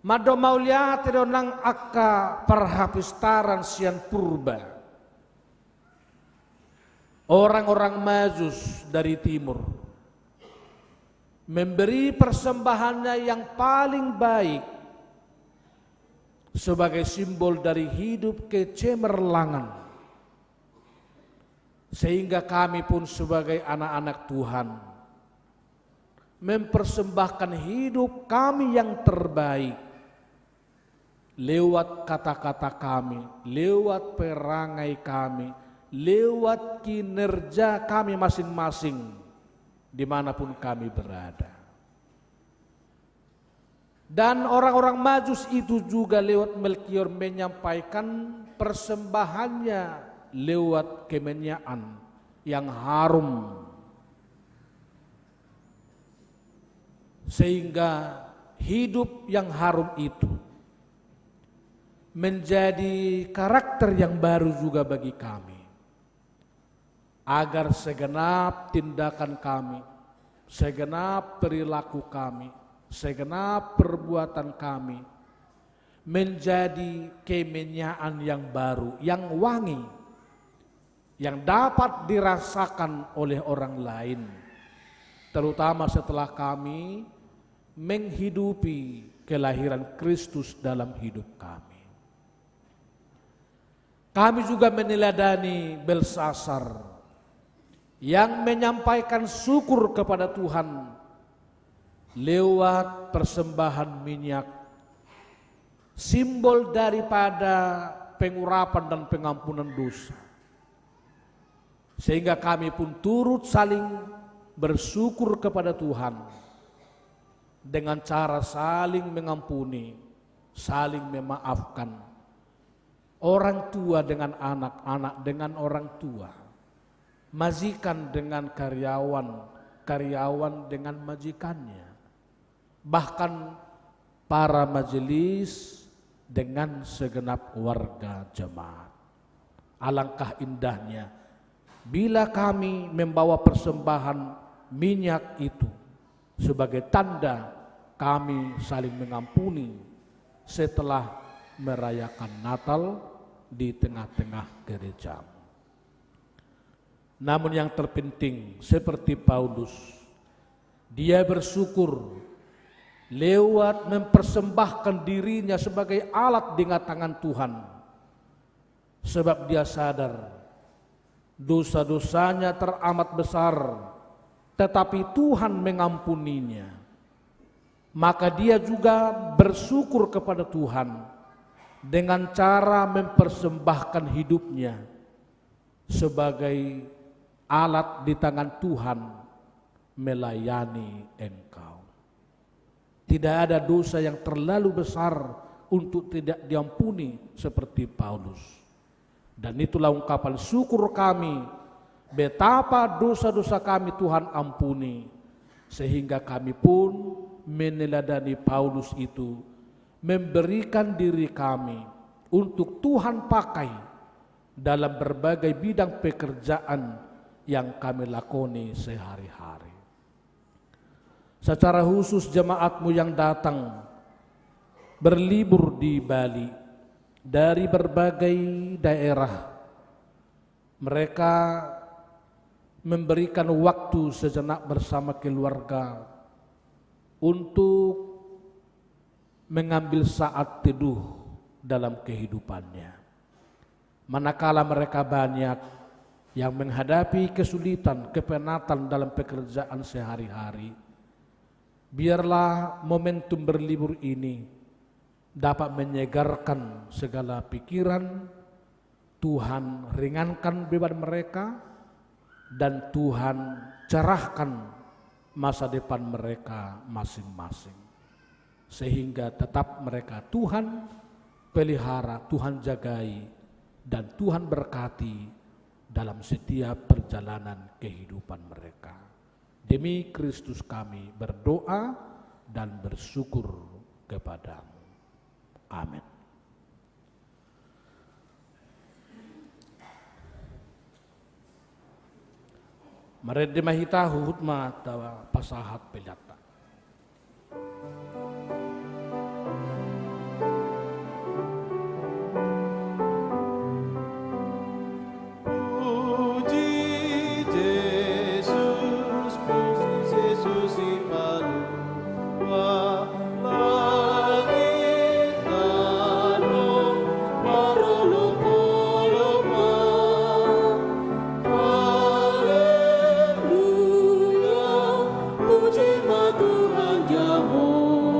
Mado mauliate do nang akka perhapistaran sian purba. Orang-orang Majus dari timur memberi persembahannya yang paling baik sebagai simbol dari hidup kecemerlangan. Sehingga kami pun sebagai anak-anak Tuhan mempersembahkan hidup kami yang terbaik lewat kata-kata kami, lewat perangai kami, lewat kinerja kami masing-masing dimanapun kami berada. Dan orang-orang Majus itu juga lewat Melkior menyampaikan persembahannya lewat kemenyaan yang harum. Sehingga hidup yang harum itu menjadi karakter yang baru juga bagi kami. Agar segenap tindakan kami, segenap perilaku kami, segenap perbuatan kami menjadi kemenyaan yang baru, yang wangi, yang dapat dirasakan oleh orang lain. Terutama setelah kami menghidupi kelahiran Kristus dalam hidup kami. Kami juga meneladani Belsasar yang menyampaikan syukur kepada Tuhan lewat persembahan minyak, simbol daripada pengurapan dan pengampunan dosa. Sehingga kami pun turut saling bersyukur kepada Tuhan dengan cara saling mengampuni, saling memaafkan. Orang tua dengan anak, anak dengan orang tua, majikan dengan karyawan, karyawan dengan majikannya, bahkan para majelis dengan segenap warga jemaat. Alangkah indahnya bila kami membawa persembahan minyak itu sebagai tanda kami saling mengampuni setelah merayakan Natal di tengah-tengah gereja. Namun yang terpenting seperti Paulus, dia bersyukur lewat mempersembahkan dirinya sebagai alat di tangan Tuhan. Sebab dia sadar dosa-dosanya teramat besar, tetapi Tuhan mengampuninya. maka dia juga bersyukur kepada Tuhan dengan cara mempersembahkan hidupnya sebagai alat di tangan Tuhan melayani engkau. Tidak ada dosa yang terlalu besar untuk tidak diampuni seperti Paulus. Dan itulah ungkapan syukur kami, betapa dosa-dosa kami Tuhan ampuni, sehingga kami pun meneladani Paulus itu, memberikan diri kami untuk Tuhan pakai dalam berbagai bidang pekerjaan yang kami lakoni sehari-hari. Secara khusus jemaatmu yang datang berlibur di Bali dari berbagai daerah, mereka memberikan waktu sejenak bersama keluarga untuk mengambil saat teduh dalam kehidupannya. Manakala mereka banyak yang menghadapi kesulitan, kepenatan dalam pekerjaan sehari-hari, biarlah momentum berlibur ini dapat menyegarkan segala pikiran. Tuhan ringankan beban mereka dan Tuhan cerahkan masa depan mereka masing-masing, sehingga tetap mereka Tuhan pelihara, Tuhan jagai, dan Tuhan berkati dalam setiap perjalanan kehidupan mereka. Demi Kristus kami berdoa dan bersyukur kepadamu. Amin. Mari mahita huhutma tawa pasahat pelata. Tuhan Yahweh.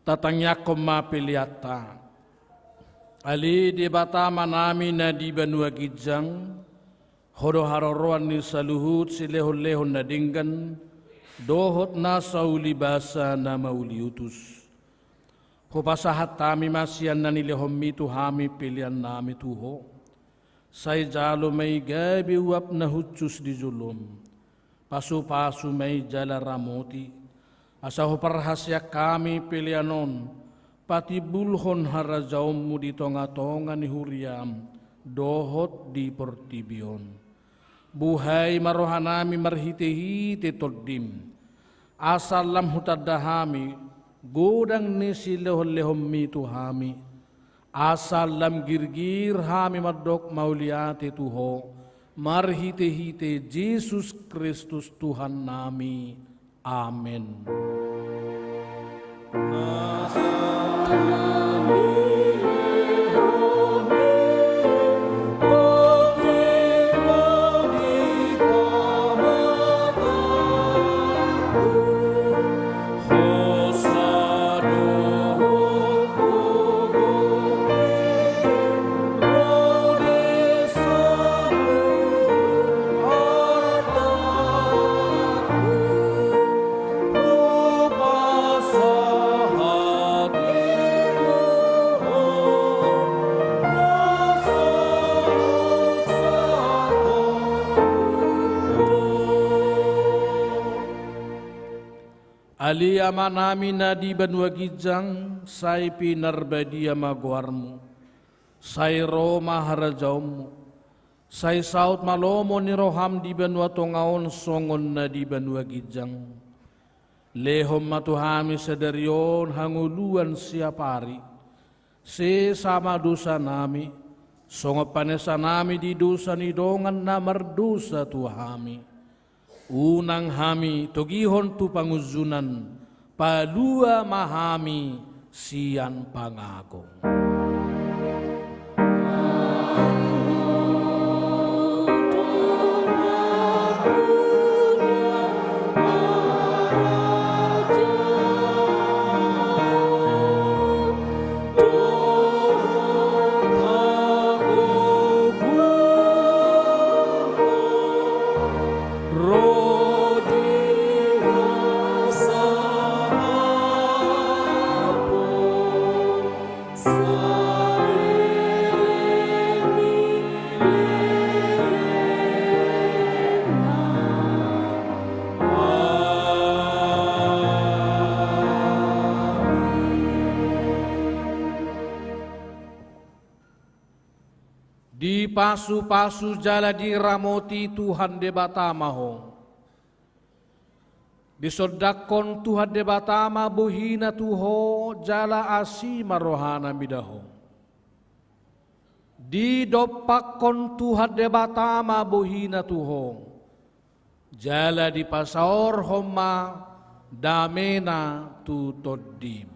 Tatangnya koma piliata ali di bata manami na di banua gijang horo haroroan ni saluhut silehon-lehon na dinggan dohot na sauli basa na mauli utus hupasahat tami masian na nilehom mitu hami pilihan nami tuho say jalo may gabi uap na hutsus di zulum pasu-pasu may jala ramoti asaho parhasya kami pilihanon pati bulhon harajaummu di tonga-tonga ni huriam dohot di portibion buhay marohanami marhite-hite toddim asalam hutadahami godang ni silehon-lehom mitu hami asalam girgir hami madok mauliate tuho marhite-hite Yesus Kristus Tuhan nami. Amin. Ali amanami na di banua gijang, say pinarbadia maguarmu, say Roma harajaumu, say saut malomo ni roham di banua tongaon songon na di banua gijang. Lehom matuhami sedarion hanguluan siapari, se sama dosa nami, songo panesa nami di dosa ni dongan na mardosa tuhami. Unang hami togihon tu panguzunan palua mahami sian pangagong. Di pasu-pasu jala di ramoti Tuhan debatama ho. Di sodakon Tuhan debatama buhina tuho jala asima rohana midaho. Di dopakon Tuhan debatama buhina tuho. Jala di pasaor homa damena tu todim.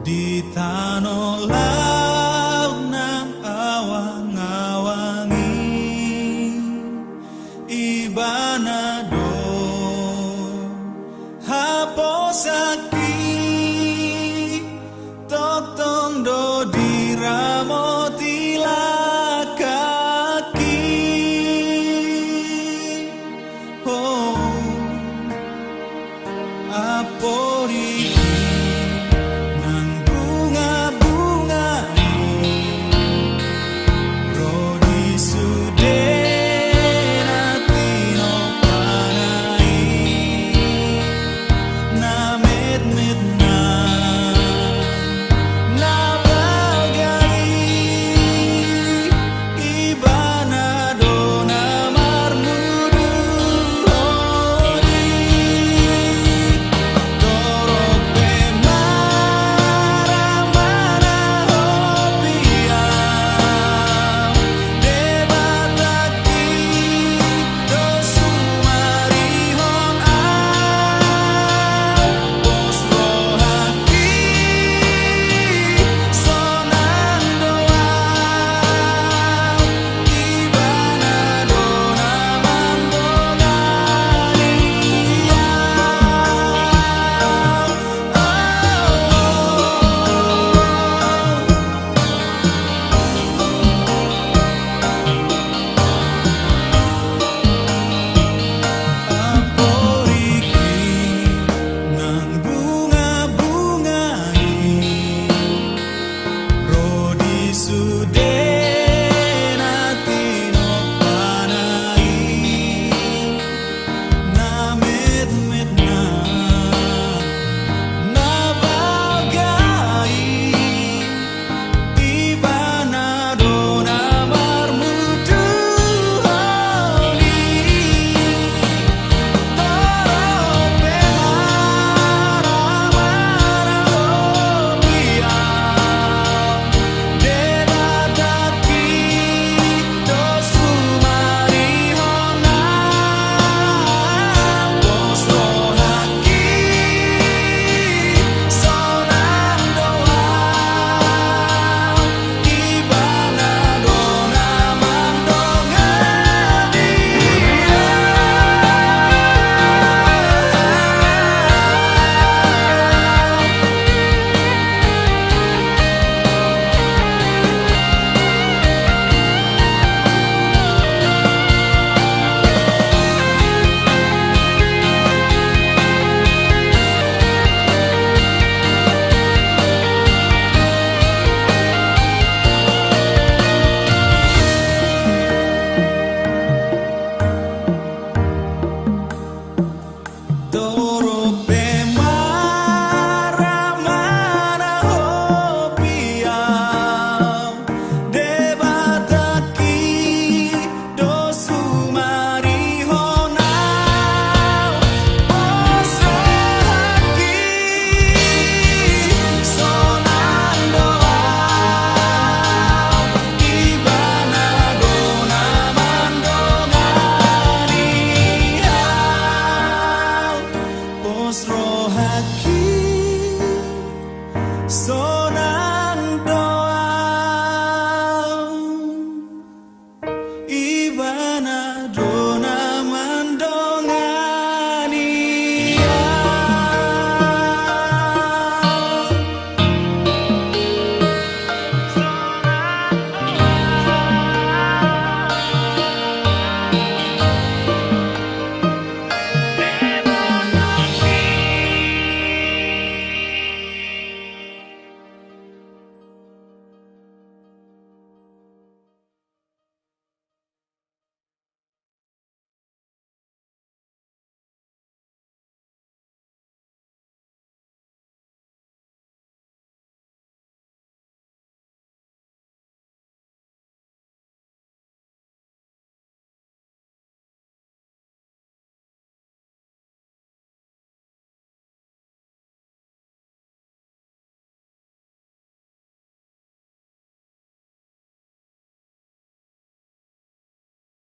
Di tanah